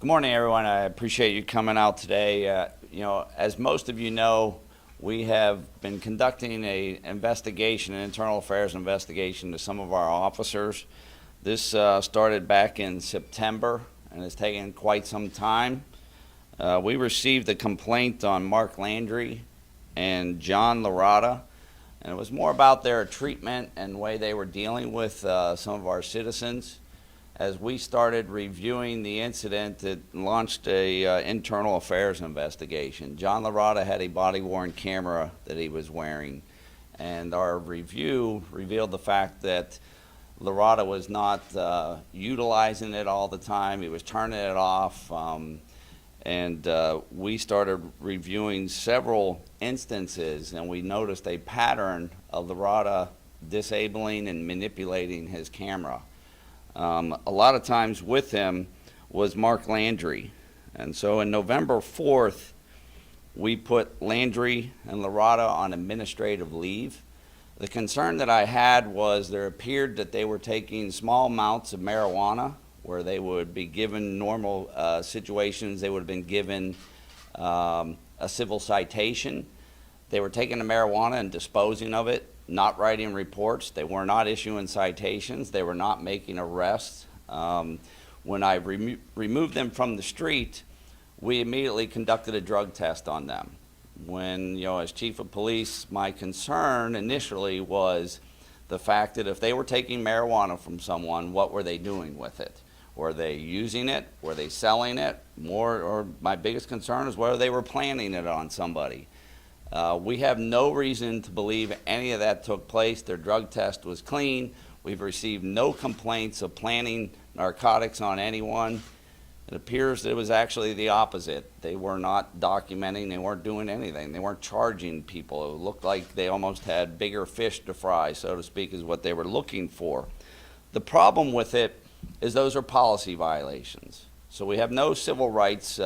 Good morning, everyone. I appreciate you coming out today. As most of you know, we have been conducting an investigation, an internal affairs investigation to some of our officers. This started back in September and has taken quite some time. We received a complaint on Mark Landry and John Larada, and it was more about their treatment and the way they were dealing with some of our citizens. As we started reviewing the incident, it launched a internal affairs investigation. John Larada had a body-worn camera that he was wearing, and our review revealed the fact that Larada was not utilizing it all the time. He was turning it off, and we started reviewing several instances, and we noticed a pattern of Larada disabling and manipulating his camera. A lot of times with him was Mark Landry. And so on November 4th, we put Landry and Larada on administrative leave. The concern that I had was there appeared that they were taking small amounts of marijuana, where they would be given normal situations, they would have been given a civil citation. They were taking the marijuana and disposing of it, not writing reports. They were not issuing citations. They were not making arrests. When I removed them from the street, we immediately conducted a drug test on them. When, as chief of police, my concern initially was the fact that if they were taking marijuana from someone, what were they doing with it? Were they using it? Were they selling it? Or my biggest concern is whether they were planting it on somebody. We have no reason to believe any of that took place. Their drug test was clean. We've received no complaints of planting narcotics on anyone. It appears that it was actually the opposite. They were not documenting. They weren't doing anything. They weren't charging people. It looked like they almost had bigger fish to fry, so to speak, is what they were looking for. The problem with it is those are policy violations. So we have no civil rights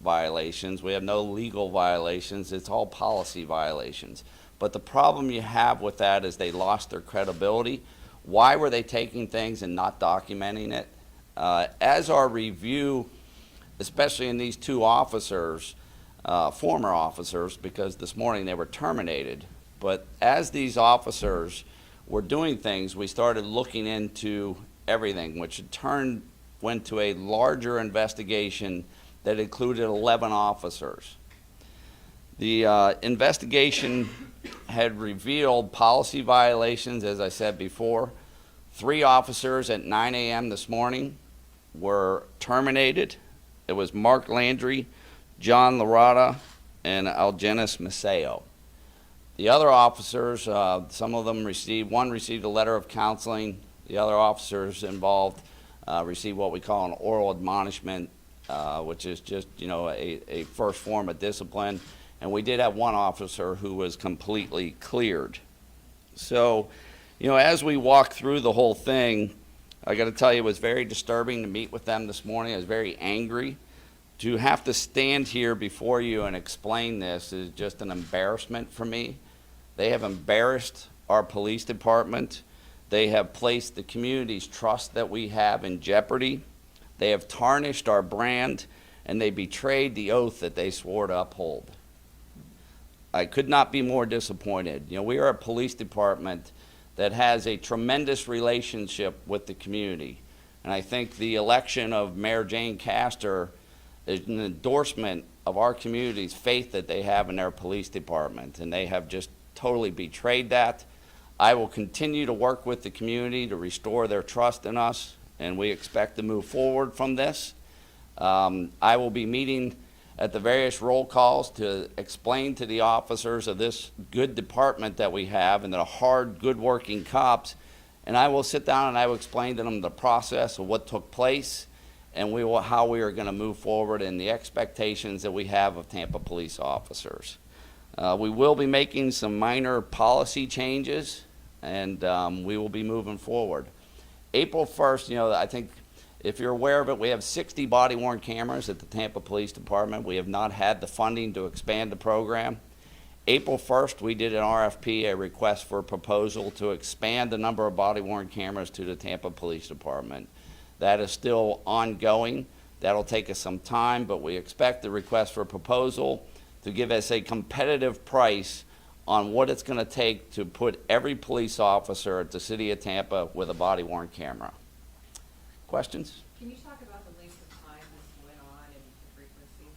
violations. We have no legal violations. It's all policy violations. But the problem you have with that is they lost their credibility. Why were they taking things and not documenting it? As our review, especially in these two officers, former officers, because this morning they were terminated, but as these officers were doing things, we started looking into everything, which in turn went to a larger investigation that included 11 officers. The investigation had revealed policy violations, as I said before. 3 officers at 9 a.m. this morning were terminated. It was Mark Landry, John Larada, and Algenis Maceo. The other officers, some of them one received a letter of counseling. The other officers involved received what we call an oral admonishment, which is just, a first form of discipline. And we did have one officer who was completely cleared. So, as we walk through the whole thing, I got to tell you, it was very disturbing to meet with them this morning. I was very angry. To have to stand here before you and explain this is just an embarrassment for me. They have embarrassed our police department. They have placed the community's trust that we have in jeopardy. They have tarnished our brand, and they betrayed the oath that they swore to uphold. I could not be more disappointed. We are a police department that has a tremendous relationship with the community. And I think the election of Mayor Jane Castor is an endorsement of our community's faith that they have in their police department, and they have just totally betrayed that. I will continue to work with the community to restore their trust in us, and we expect to move forward from this. I will be meeting at the various roll calls to explain to the officers of this good department that we have and the hard, good-working cops, and I will sit down and I will explain to them the process of what took place and how we are going to move forward and the expectations that we have of Tampa police officers. We will be making some minor policy changes, and we will be moving forward. April 1st, I think if you're aware of it, we have 60 body-worn cameras at the Tampa Police Department. We have not had the funding to expand the program. April 1st, we did an RFP, a request for a proposal to expand the number of body-worn cameras to the Tampa Police Department. That is still ongoing. That'll take us some time, but we expect the request for proposal to give us a competitive price on what it's going to take to put every police officer at the city of Tampa with a body-worn camera. Questions? Can you talk about the length of time this went on and the frequency?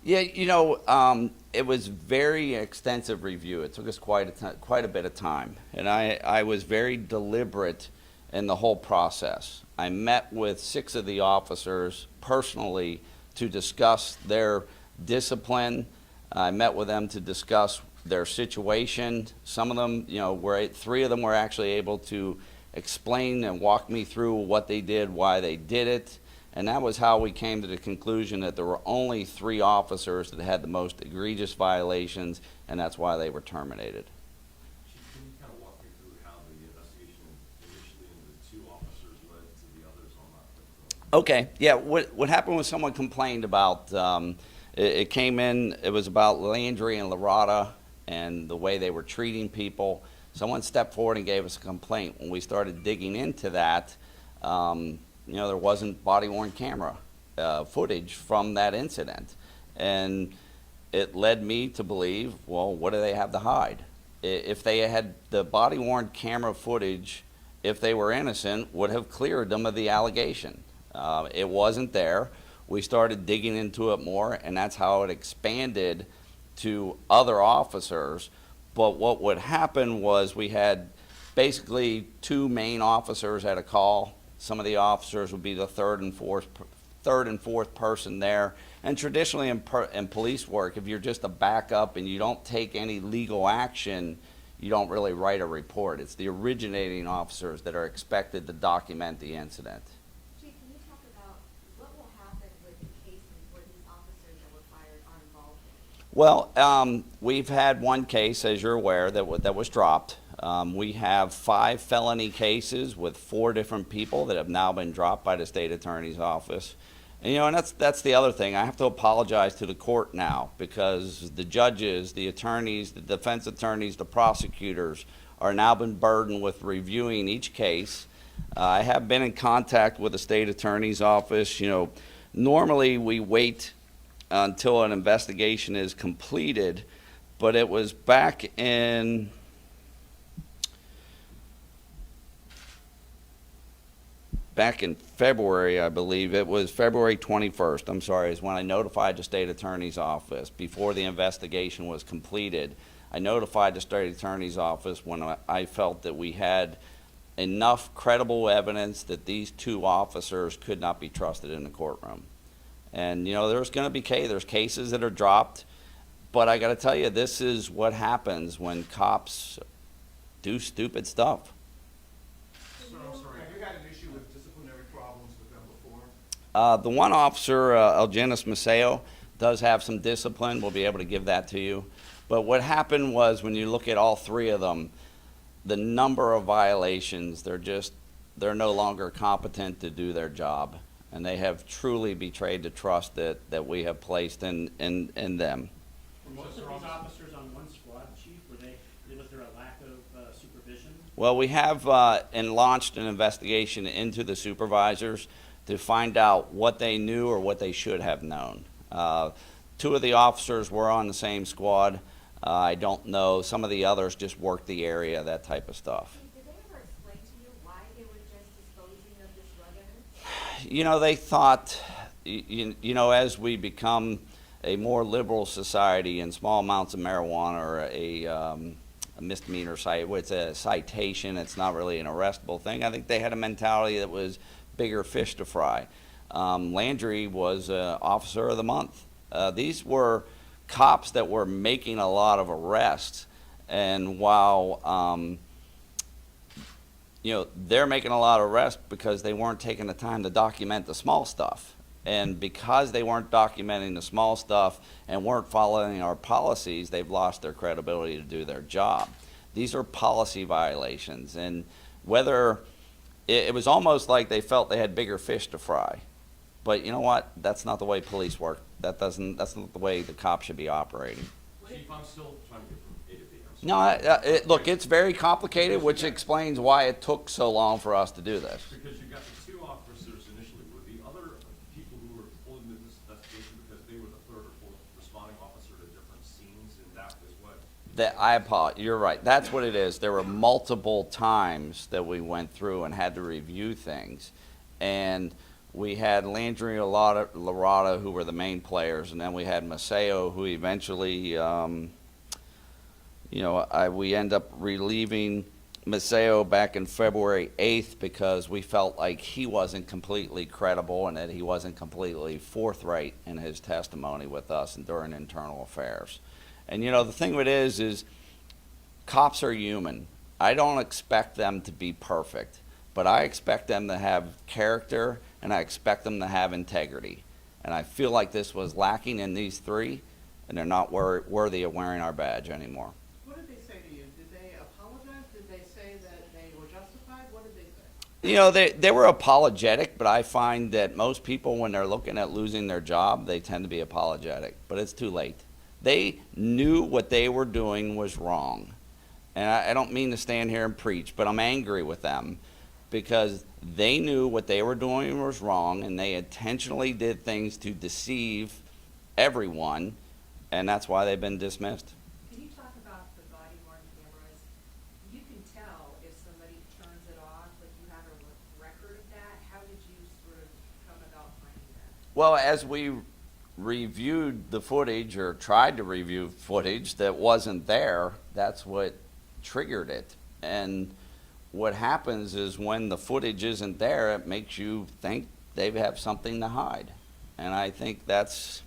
Yeah, you know, it was very extensive review. It took us quite a bit of time, and I was very deliberate in the whole process. I met with 6 of the officers personally to discuss their discipline. I met with them to discuss their situation. Some of them, you know, 3 of them were actually able to explain and walk me through what they did, why they did it. And that was how we came to the conclusion that there were only 3 officers that had the most egregious violations, and that's why they were terminated. Chief, can you kind of walk me through how the investigation initially into the 2 officers led to the others on that? Okay, yeah, what happened was someone complained about, it came in, it was about Landry and Loretta and the way they were treating people. Someone stepped forward and gave us a complaint. When we started digging into that, you know, there wasn't body-worn camera footage from that incident. And it led me to believe, well, what do they have to hide? If they had the body-worn camera footage, if they were innocent, would have cleared them of the allegation. It wasn't there. We started digging into it more, and that's how it expanded to other officers. But what would happen was we had basically 2 main officers at a call. Some of the officers would be the third and fourth person there. And traditionally in police work, if you're just a backup and you don't take any legal action, you don't really write a report. It's the originating officers that are expected to document the incident. Chief, can you talk about what will happen with the cases where these officers that were fired are involved in? Well, we've had one case, as you're aware, that was dropped. We have 5 felony cases with 4 different people that have now been dropped by the state attorney's office. And, you know, and that's the other thing. I have to apologize to the court now because the judges, the attorneys, the defense attorneys, the prosecutors are now been burdened with reviewing each case. I have been in contact with the state attorney's office. You know, normally we wait until an investigation is completed, but it was back in February, I believe. It was February 21st, I'm sorry, is when I notified the state attorney's office before the investigation was completed. I notified the state attorney's office when I felt that we had enough credible evidence that these 2 officers could not be trusted in the courtroom. And, you know, there's going to be there's cases that are dropped, but I got to tell you, this is what happens when cops do stupid stuff. Have you had an issue with disciplinary problems with them before? The one officer, Elgenis Maceo, does have some discipline. We'll be able to give that to you. But what happened was when you look at all 3 of them, the number of violations, they're no longer competent to do their job. And they have truly betrayed the trust that we have placed in them. Were most of these officers on one squad, Chief? Was there a lack of supervision? Well, we have launched an investigation into the supervisors to find out what they knew or what they should have known. 2 of the officers were on the same squad. I don't know. Some of the others just worked the area, that type of stuff. Did they ever explain to you why they were just disposing of this drug evidence? You know, they thought, you know, as we become a more liberal society and small amounts of marijuana or a misdemeanor it's a citation, it's not really an arrestable thing. I think they had a mentality that was bigger fish to fry. Landry was Officer of the Month. These were cops that were making a lot of arrests, and while you know, they're making a lot of arrests because they weren't taking the time to document the small stuff. And because they weren't documenting the small stuff and weren't following our policies, they've lost their credibility to do their job. These are policy violations, and whether it was almost like they felt they had bigger fish to fry. But you know what? That's not the way police work. That's not the way the cops should be operating. Chief, I'm still trying to get from A to B. I'm sorry. No, look, it's very complicated, which explains why it took so long for us to do this. Because you got the 2 officers initially. Were the other people who were You're right. That's what it is. There were multiple times that we went through and had to review things. And we had Landry and Larada, who were the main players, and then we had Maceo, who eventually, we end up relieving Maceo back in February 8th because we felt like he wasn't completely credible and that he wasn't completely forthright in his testimony with us and during internal affairs. And the thing of it is cops are human. I don't expect them to be perfect, but I expect them to have character and I expect them to have integrity. And I feel like this was lacking in these three, and they're not worthy of wearing our badge anymore. What did they say to you? Did they apologize? Did they say that they were justified? What did they say? They were apologetic, but I find that most people, when they're looking at losing their job, they tend to be apologetic, but it's too late. They knew what they were doing was wrong. And I don't mean to stand here and preach, but I'm angry with them because they knew what they were doing was wrong and they intentionally did things to deceive everyone, and that's why they've been dismissed. Can you talk about the body worn cameras? You can tell if somebody turns it off, but you have a record of that. How did you sort of come about finding that? Well, as we reviewed the footage or tried to review footage that wasn't there, that's what triggered it. And what happens is when the footage isn't there, it makes you think they have something to hide. And I think that's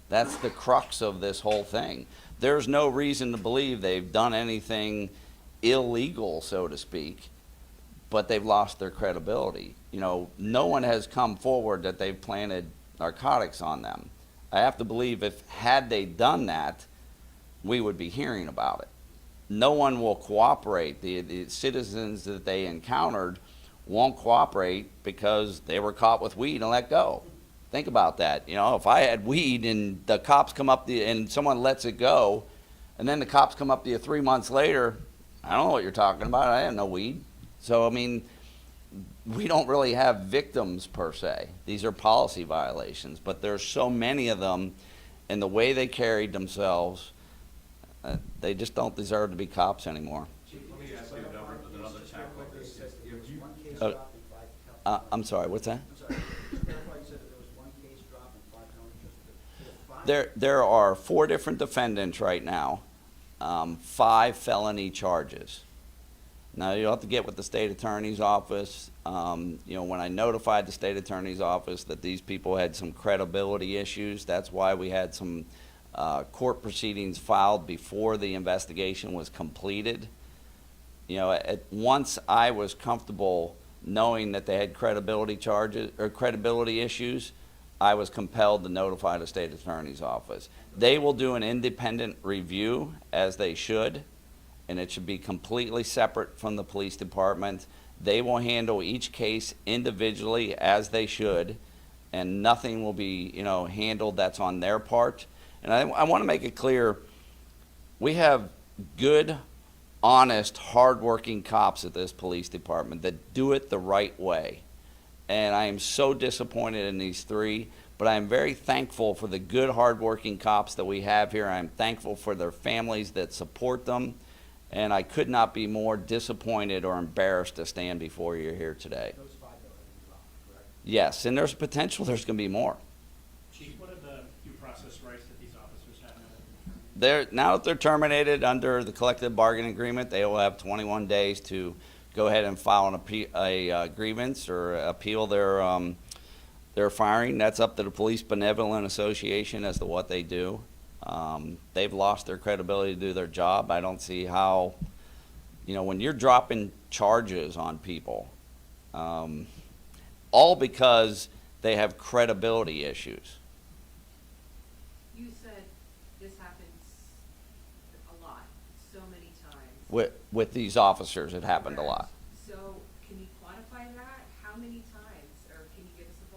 the crux of this whole thing. There's no reason to believe they've done anything illegal, so to speak, but they've lost their credibility. No one has come forward that they've planted narcotics on them. I have to believe had they done that, we would be hearing about it. No one will cooperate. The citizens that they encountered won't cooperate because they were caught with weed and let go. Think about that. If I had weed and the cops come up and someone lets it go, and then the cops come up to you 3 months later, I don't know what you're talking about. I had no weed. So, we don't really have victims per se. These are policy violations, but there's so many of them, and the way they carried themselves, they just don't deserve to be cops anymore. Let me ask you another tackle on this. If you, One case dropped and 5 counts. I'm sorry, what's that? I'm sorry, just clarify, you said that there was one case dropped and 5 counts, just 5? There are 4 different defendants right now, 5 felony charges. Now, you'll have to get with the state attorney's office. When I notified the state attorney's office that these people had some credibility issues, that's why we had some court proceedings filed before the investigation was completed. Once I was comfortable knowing that they had credibility charges or credibility issues, I was compelled to notify the state attorney's office. They will do an independent review, as they should, and it should be completely separate from the police department. They will handle each case individually, as they should, and nothing will be, handled that's on their part. And I want to make it clear, we have good, honest, hardworking cops at this police department that do it the right way. And I am so disappointed in these 3, but I am very thankful for the good, hardworking cops that we have here. I am thankful for their families that support them. And I could not be more disappointed or embarrassed to stand before you here today. Those 5 that were dropped, correct? Yes, and there's potential there's going to be more. Chief, what are the due process rights that these officers have now? Now that they're terminated under the collective bargaining agreement, they will have 21 days to go ahead and file a grievance or appeal their firing. That's up to the Police Benevolent Association as to what they do. They've lost their credibility to do their job. I don't see how, when you're dropping charges on people, all because they have credibility issues. You said this happens a lot, so many times. With these officers, it happened a lot. So can you quantify that? How many times, or can you give us a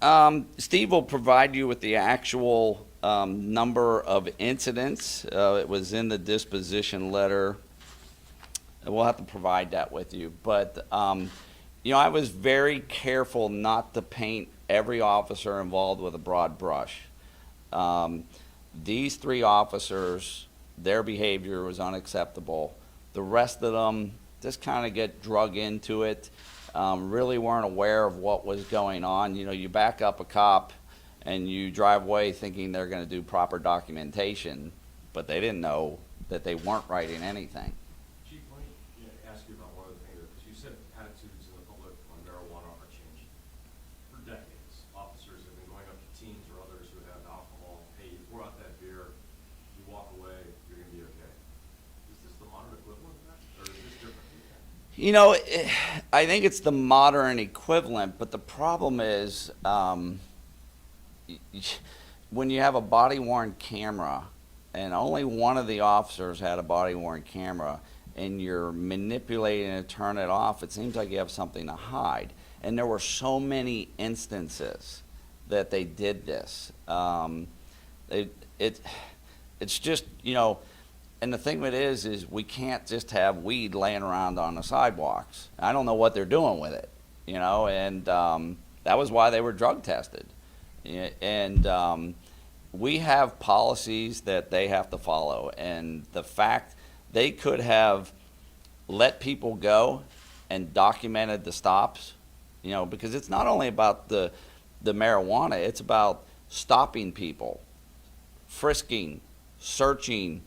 ballpark? Steve will provide you with the actual number of incidents. It was in the disposition letter. We'll have to provide that with you. But, I was very careful not to paint every officer involved with a broad brush. These 3 officers their behavior was unacceptable. The rest of them just kind of get drug into it, really weren't aware of what was going on. You know, you back up a cop and you drive away thinking they're going to do proper documentation, but they didn't know that they weren't writing anything. Chief, let me ask you about one other thing, because you said attitudes in the public on marijuana are changing. For decades, officers have been going up to teens or others who have alcohol. Hey, you pour out that beer, you walk away, you're going to be okay. Is this the modern equivalent of that, or is this different? You know, I think it's the modern equivalent, but the problem is when you have a body-worn camera, and only one of the officers had a body-worn camera, and you're manipulating to turn it off, it seems like you have something to hide. And there were so many instances that they did this. It's just, you know, and the thing of it is we can't just have weed laying around on the sidewalks. I don't know what they're doing with it, you know, and that was why they were drug tested. And we have policies that they have to follow, and the fact they could have let people go and documented the stops, you know, because it's not only about the marijuana, it's about stopping people, frisking, searching,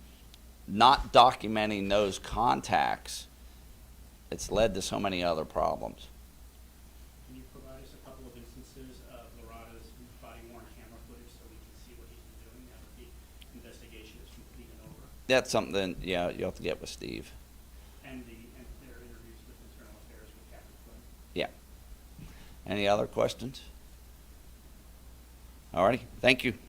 not documenting those contacts. It's led to so many other problems. Can you provide us a couple of instances of Lorada's body-worn camera footage so we can see what he's been doing now that the investigation is completed and over? That's something, yeah, you'll have to get with Steve. And their interviews with Internal Affairs with Captain Flynn? Yeah. Any other questions? All righty, thank you.